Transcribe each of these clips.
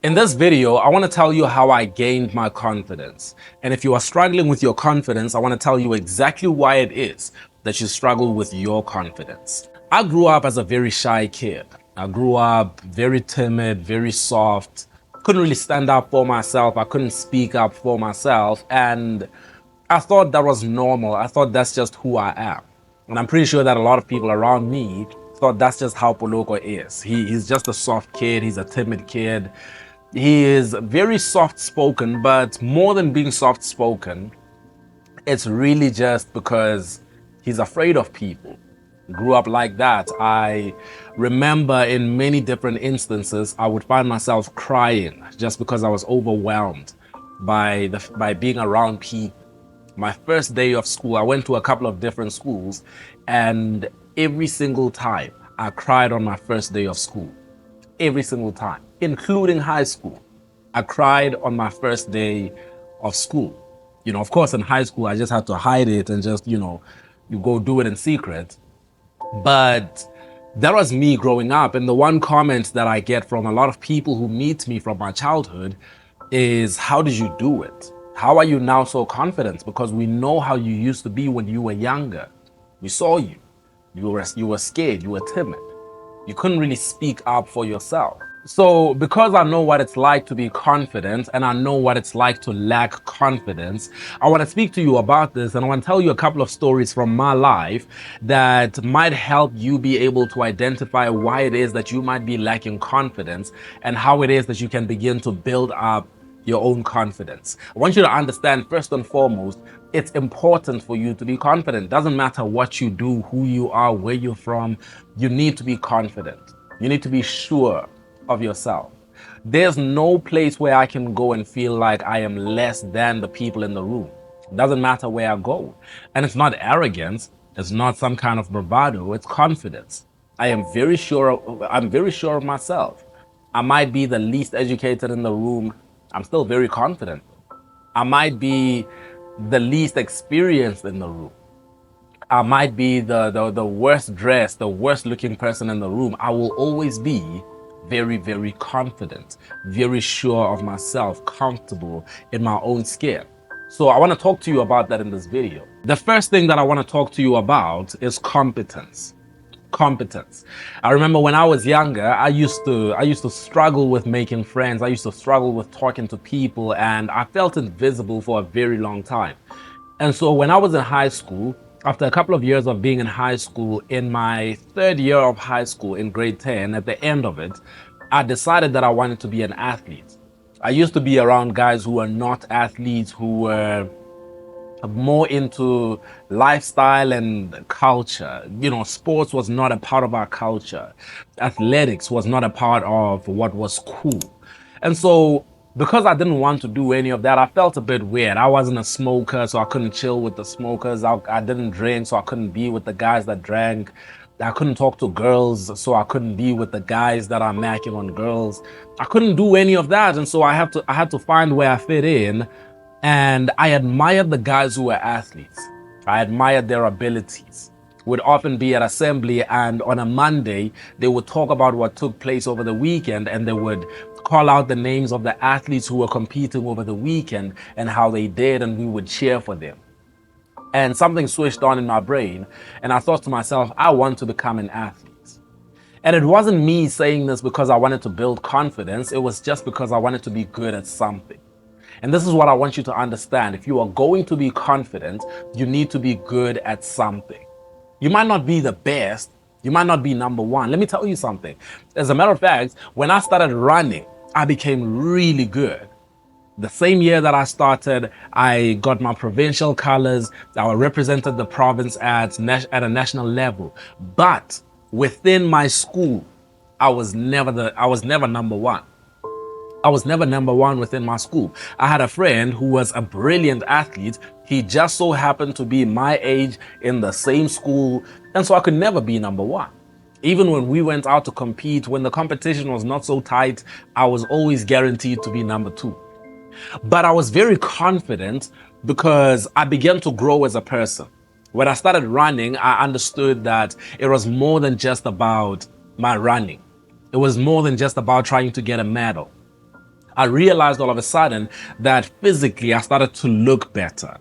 In this video, I want to tell you how I gained my confidence. And if you are struggling with your confidence, I want to tell you exactly why it is that you struggle with your confidence. I grew up as a very shy kid. I grew up very timid, very soft. Couldn't really stand up for myself. I couldn't speak up for myself. And I thought that was normal. I thought that's just who I am. And I'm pretty sure that a lot of people around me thought that's just how Poloko is. He's just a soft kid. He's a timid kid. He is very soft spoken, but more than being soft spoken, it's really just because he's afraid of people. Grew up like that. I remember in many different instances, I would find myself crying just because I was overwhelmed by being around people. My first day of school, I went to a couple of different schools, and every single time I cried on my first day of school. Every single time, including high school. I cried on my first day of school. Of course, in high school, I just had to hide it and just, you go do it in secret. But that was me growing up. And the one comment that I get from a lot of people who meet me from my childhood is, how did you do it? How are you now so confident? Because we know how you used to be when you were younger. We saw you. You were scared. You were timid. You couldn't really speak up for yourself. So because I know what it's like to be confident and I know what it's like to lack confidence, I want to speak to you about this, and I want to tell you a couple of stories from my life that might help you be able to identify why it is that you might be lacking confidence and how it is that you can begin to build up your own confidence. I want you to understand, first and foremost, it's important for you to be confident. Doesn't matter what you do, who you are, where you're from, you need to be confident. You need to be sure of yourself. There's no place where I can go and feel like I am less than the people in the room. It doesn't matter where I go. And it's not arrogance, it's not some kind of bravado, it's confidence. I'm very sure of myself. I might be the least educated in the room. I'm still very confident. I might be the least experienced in the room. I might be the worst dressed, the worst looking person in the room. I will always be very, very confident, very sure of myself, comfortable in my own skin. So I want to talk to you about that in this video. The first thing that I want to talk to you about is competence. Competence. I remember when I was younger, I used to struggle with making friends. I used to struggle with talking to people, and I felt invisible for a very long time. And so when I was in high school, after a couple of years of being in high school, in my third year of high school in grade 10, at the end of it, I decided that I wanted to be an athlete. I used to be around guys who were not athletes, who were more into lifestyle and culture. Sports was not a part of our culture. Athletics was not a part of what was cool. And so because I didn't want to do any of that, I felt a bit weird. I wasn't a smoker, so I couldn't chill with the smokers. I didn't drink, so I couldn't be with the guys that drank. I couldn't talk to girls, so I couldn't be with the guys that are macking on girls. I couldn't do any of that, and so I had to find where I fit in. And I admired the guys who were athletes. I admired their abilities. Would often be at assembly, and on a Monday, they would talk about what took place over the weekend, and they would call out the names of the athletes who were competing over the weekend and how they did, and we would cheer for them. And something switched on in my brain, and I thought to myself, I want to become an athlete. And it wasn't me saying this because I wanted to build confidence, it was just because I wanted to be good at something. And this is what I want you to understand. If you are going to be confident, you need to be good at something. You might not be the best. You might not be number one. Let me tell you something. As a matter of fact, when I started running, I became really good. The same year that I started, I got my provincial colors. I represented the province at a national level. But within my school, I was never number one. I was never number one within my school. I had a friend who was a brilliant athlete. He just so happened to be my age in the same school, and so I could never be number one. Even when we went out to compete, when the competition was not so tight, I was always guaranteed to be number two. But I was very confident because I began to grow as a person. When I started running, I understood that it was more than just about my running. It was more than just about trying to get a medal. I realized all of a sudden that physically I started to look better,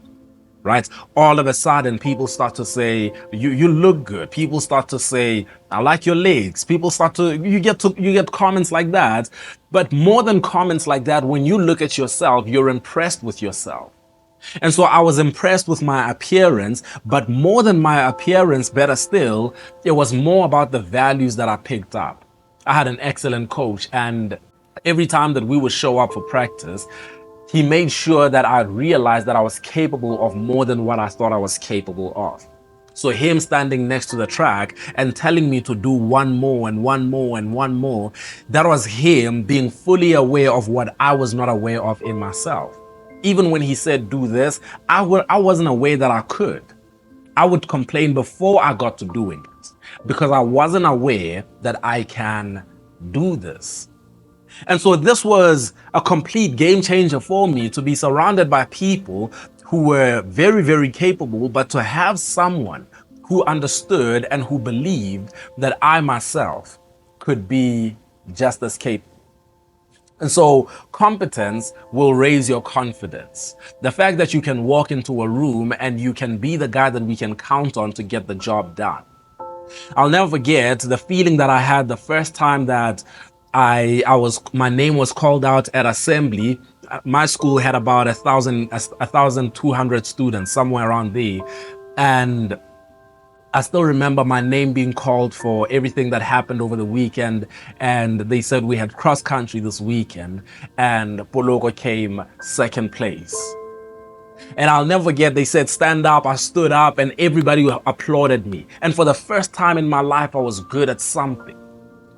right? All of a sudden, people start to say, you look good. People start to say, I like your legs. People start to, you get comments like that. But more than comments like that, when you look at yourself, you're impressed with yourself. And so I was impressed with my appearance, but more than my appearance, better still, it was more about the values that I picked up. I had an excellent coach, and every time that we would show up for practice, he made sure that I realized that I was capable of more than what I thought I was capable of. So him standing next to the track and telling me to do one more and one more and one more, that was him being fully aware of what I was not aware of in myself. Even when he said do this, I wasn't aware that I could. I would complain before I got to doing it because I wasn't aware that I can do this. And so this was a complete game changer for me, to be surrounded by people who were very, very capable, but to have someone who understood and who believed that I myself could be just as capable. And so competence will raise your confidence. The fact that you can walk into a room and you can be the guy that we can count on to get the job done. I'll never forget the feeling that I had the first time that my name was called out at assembly. My school had about 1,200 students, somewhere around there. And I still remember my name being called for everything that happened over the weekend. And they said we had cross country this weekend, and Poloko came second place. And I'll never forget, they said, stand up. I stood up and everybody applauded me. And for the first time in my life, I was good at something.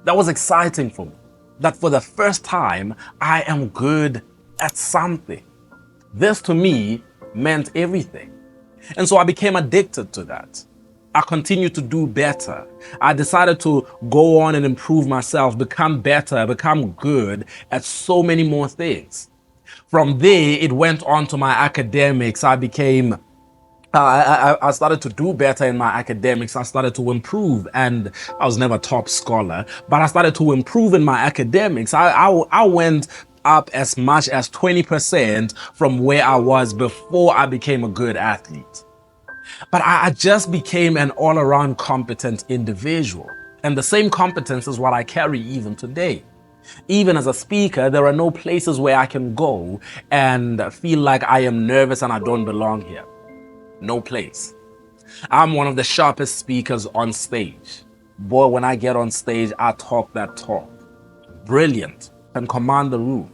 That was exciting for me. That for the first time, I am good at something. This to me meant everything. And so I became addicted to that. I continued to do better. I decided to go on and improve myself, become better, become good at so many more things. From there, it went on to my academics. I started to do better in my academics. I started to improve, and I was never a top scholar, but I started to improve in my academics. I went up as much as 20% from where I was before I became a good athlete. But I just became an all-around competent individual. And the same competence is what I carry even today. Even as a speaker, there are no places where I can go and feel like I am nervous and I don't belong here. No place. I'm one of the sharpest speakers on stage. Boy, when I get on stage, I talk that talk. Brilliant. Can command the room.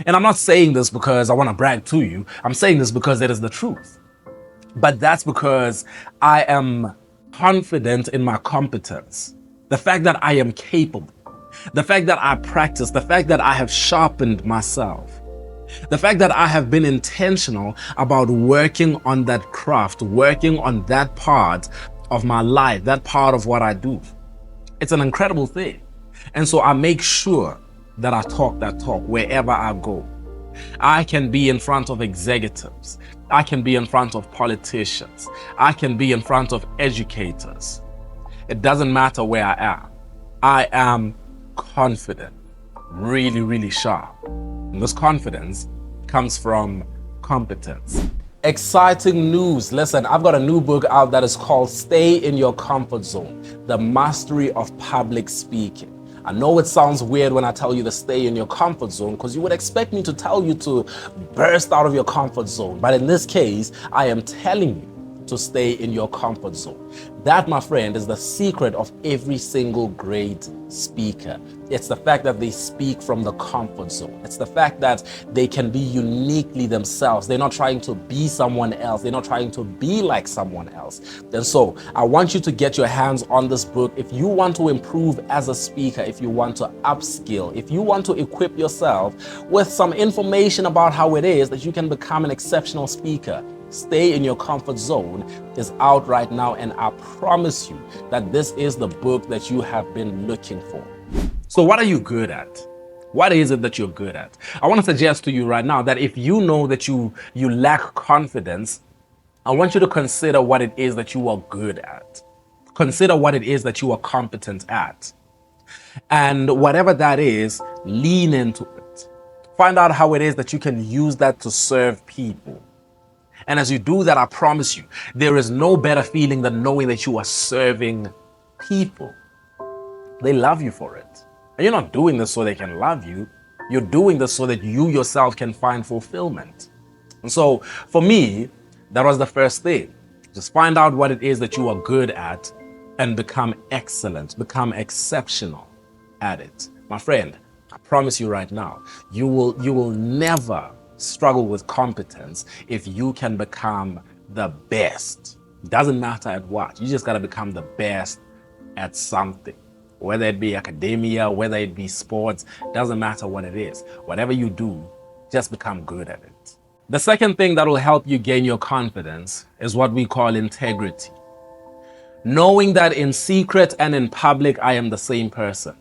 And I'm not saying this because I want to brag to you. I'm saying this because it is the truth. But that's because I am confident in my competence. The fact that I am capable. The fact that I practice. The fact that I have sharpened myself. The fact that I have been intentional about working on that craft, working on that part of my life, that part of what I do. It's an incredible thing. And so I make sure that I talk that talk wherever I go. I can be in front of executives. I can be in front of politicians. I can be in front of educators. It doesn't matter where I am. I am confident, really, really sharp. And this confidence comes from competence. Exciting news. Listen, I've got a new book out that is called Stay in Your Comfort Zone, The Mastery of Public Speaking. I know it sounds weird when I tell you to stay in your comfort zone, because you would expect me to tell you to burst out of your comfort zone. But in this case, I am telling you to stay in your comfort zone. That, my friend, is the secret of every single great speaker. It's the fact that they speak from the comfort zone. It's the fact that they can be uniquely themselves. They're not trying to be someone else. They're not trying to be like someone else. And so I want you to get your hands on this book. If you want to improve as a speaker, if you want to upskill, if you want to equip yourself with some information about how it is that you can become an exceptional speaker, Stay in Your Comfort Zone is out right now, and I promise you that this is the book that you have been looking for. So what are you good at? What is it that you're good at? I want to suggest to you right now that if you know that you lack confidence, I want you to consider what it is that you are good at. Consider what it is that you are competent at. And whatever that is, lean into it. Find out how it is that you can use that to serve people. And as you do that, I promise you, there is no better feeling than knowing that you are serving people. They love you for it. And you're not doing this so they can love you. You're doing this so that you yourself can find fulfillment. And so for me, that was the first thing. Just find out what it is that you are good at and become excellent, become exceptional at it. My friend, I promise you right now, you will never struggle with competence if you can become the best. Doesn't matter at what. You just got to become the best at something. Whether it be academia, whether it be sports, doesn't matter what it is. Whatever you do, just become good at it. The second thing that will help you gain your confidence is what we call integrity. Knowing that in secret and in public, I am the same person.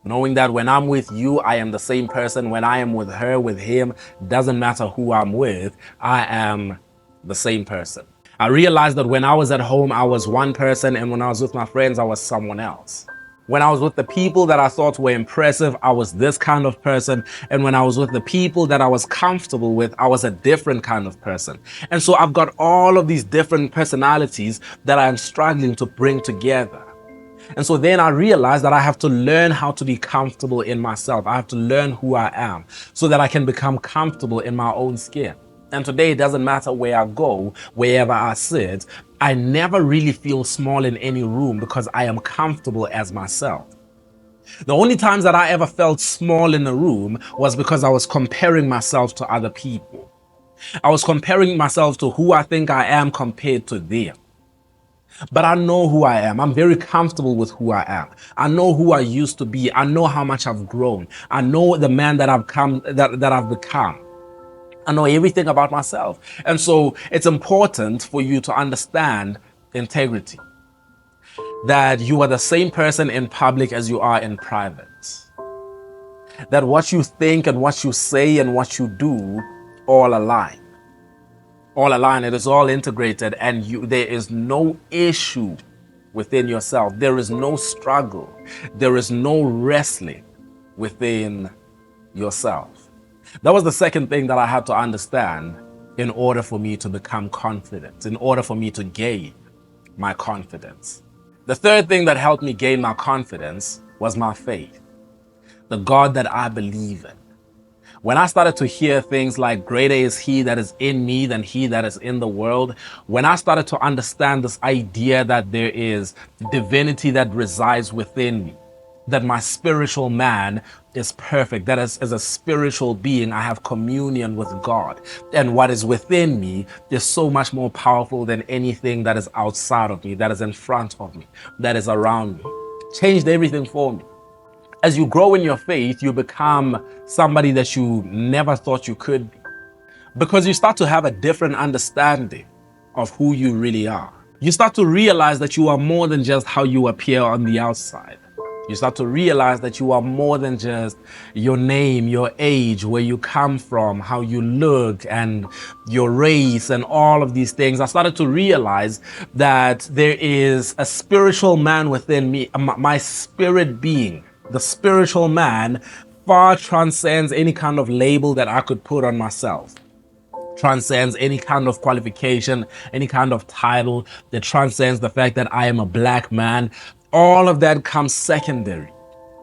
Knowing that when I'm with you, I am the same person. When I am with her, with him, doesn't matter who I'm with, I am the same person. I realized that when I was at home, I was one person, and when I was with my friends, I was someone else. When I was with the people that I thought were impressive, I was this kind of person. And when I was with the people that I was comfortable with, I was a different kind of person. And so I've got all of these different personalities that I'm struggling to bring together. And so then I realized that I have to learn how to be comfortable in myself. I have to learn who I am so that I can become comfortable in my own skin. And today, it doesn't matter where I go, wherever I sit, I never really feel small in any room because I am comfortable as myself. The only times that I ever felt small in a room was because I was comparing myself to other people. I was comparing myself to who I think I am compared to them. But I know who I am. I'm very comfortable with who I am. I know who I used to be. I know how much I've grown. I know the man that I've become. I know everything about myself. And so it's important for you to understand integrity. That you are the same person in public as you are in private. That what you think and what you say and what you do all align. All align. It is all integrated, and there is no issue within yourself. There is no struggle. There is no wrestling within yourself. That was the second thing that I had to understand in order for me to become confident, in order for me to gain my confidence. The third thing that helped me gain my confidence was my faith, the God that I believe in. When I started to hear things like greater is he that is in me than he that is in the world, when I started to understand this idea that there is divinity that resides within me, that my spiritual man is perfect, that as a spiritual being, I have communion with God. And what is within me is so much more powerful than anything that is outside of me, that is in front of me, that is around me. Changed everything for me. As you grow in your faith, you become somebody that you never thought you could be. Because you start to have a different understanding of who you really are. You start to realize that you are more than just how you appear on the outside. You start to realize that you are more than just your name, your age, where you come from, how you look, and your race, and all of these things. I started to realize that there is a spiritual man within me, my spirit being. The spiritual man far transcends any kind of label that I could put on myself. Transcends any kind of qualification, any kind of title, that transcends the fact that I am a black man. All of that comes secondary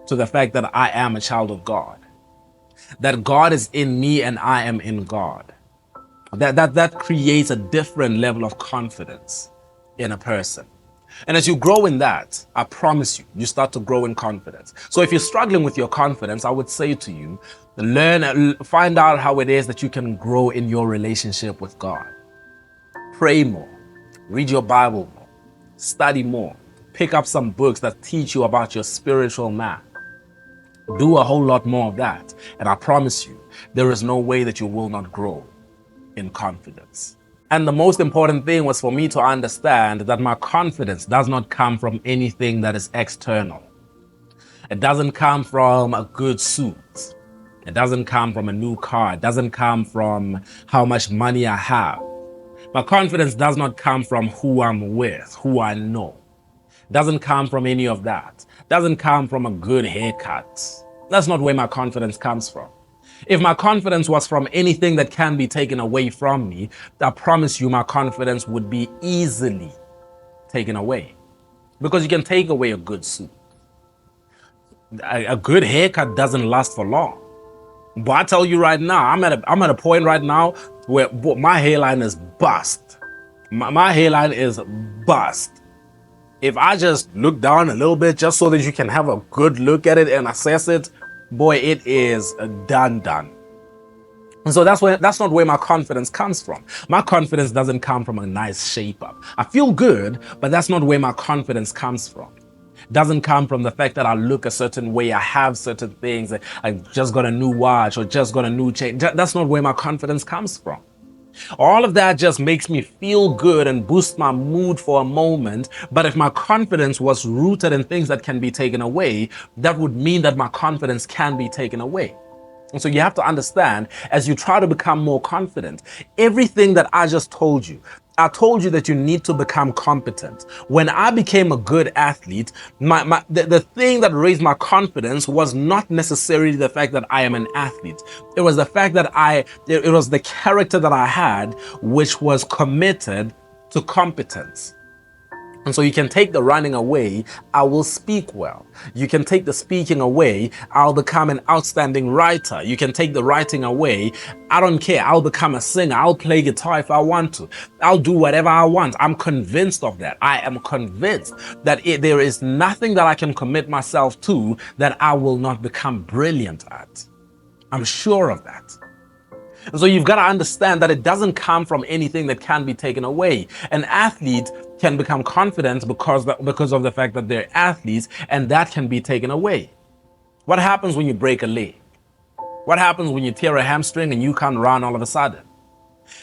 to the fact that I am a child of God. That God is in me and I am in God. That creates a different level of confidence in a person. And as you grow in that, I promise you, you start to grow in confidence. So if you're struggling with your confidence, I would say to you, find out how it is that you can grow in your relationship with God. Pray more, read your Bible more, study more, pick up some books that teach you about your spiritual man. Do a whole lot more of that. And I promise you, there is no way that you will not grow in confidence. And the most important thing was for me to understand that my confidence does not come from anything that is external. It doesn't come from a good suit. It doesn't come from a new car. It doesn't come from how much money I have. My confidence does not come from who I'm with, who I know. It doesn't come from any of that. It doesn't come from a good haircut. That's not where my confidence comes from. If my confidence was from anything that can be taken away from me, I promise you my confidence would be easily taken away. Because you can take away a good suit. A good haircut doesn't last for long. But I tell you right now, I'm at a point right now where my hairline is bust. My hairline is bust. If I just look down a little bit just so that you can have a good look at it and assess it, boy, it is done. And so that's not where my confidence comes from. My confidence doesn't come from a nice shape up. I feel good, but that's not where my confidence comes from. It doesn't come from the fact that I look a certain way, I have certain things, I just got a new watch or just got a new chain. That's not where my confidence comes from. All of that just makes me feel good and boost my mood for a moment. But if my confidence was rooted in things that can be taken away, that would mean that my confidence can be taken away. And so you have to understand, as you try to become more confident, everything that I just told you, I told you that you need to become competent. When I became a good athlete, the thing that raised my confidence was not necessarily the fact that I am an athlete. It was the fact that it was the character that I had, which was committed to competence. And so you can take the running away, I will speak well. You can take the speaking away, I'll become an outstanding writer. You can take the writing away, I don't care, I'll become a singer, I'll play guitar if I want to. I'll do whatever I want. I'm convinced of that. I am convinced that there is nothing that I can commit myself to that I will not become brilliant at. I'm sure of that. And so you've got to understand that it doesn't come from anything that can be taken away. An athlete can become confident because of the fact that they're athletes, and that can be taken away. What happens when you break a leg? What happens when you tear a hamstring and you can't run all of a sudden?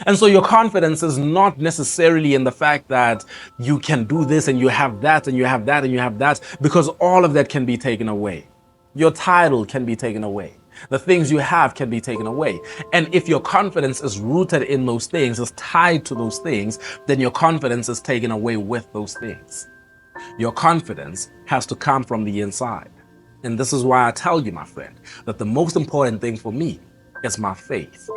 And so your confidence is not necessarily in the fact that you can do this and you have that and you have that and you have that, because all of that can be taken away. Your title can be taken away. The things you have can be taken away. And if your confidence is rooted in those things, is tied to those things, then your confidence is taken away with those things. Your confidence has to come from the inside. And this is why I tell you, my friend, that the most important thing for me is my faith.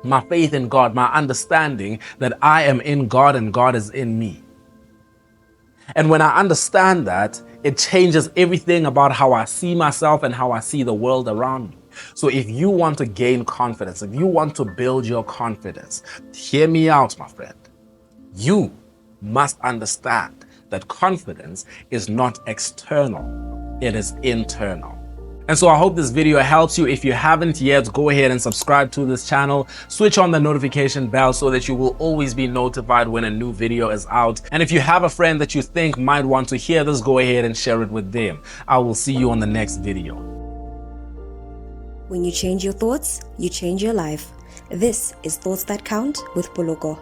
My faith in God, my understanding that I am in God and God is in me. And when I understand that, it changes everything about how I see myself and how I see the world around me. So if you want to gain confidence, if you want to build your confidence, hear me out, my friend. You must understand that confidence is not external, it is internal. And so I hope this video helps you. If you haven't yet, go ahead and subscribe to this channel. Switch on the notification bell so that you will always be notified when a new video is out. And if you have a friend that you think might want to hear this, go ahead and share it with them. I will see you on the next video. When you change your thoughts, you change your life. This is Thoughts That Count with Poloko.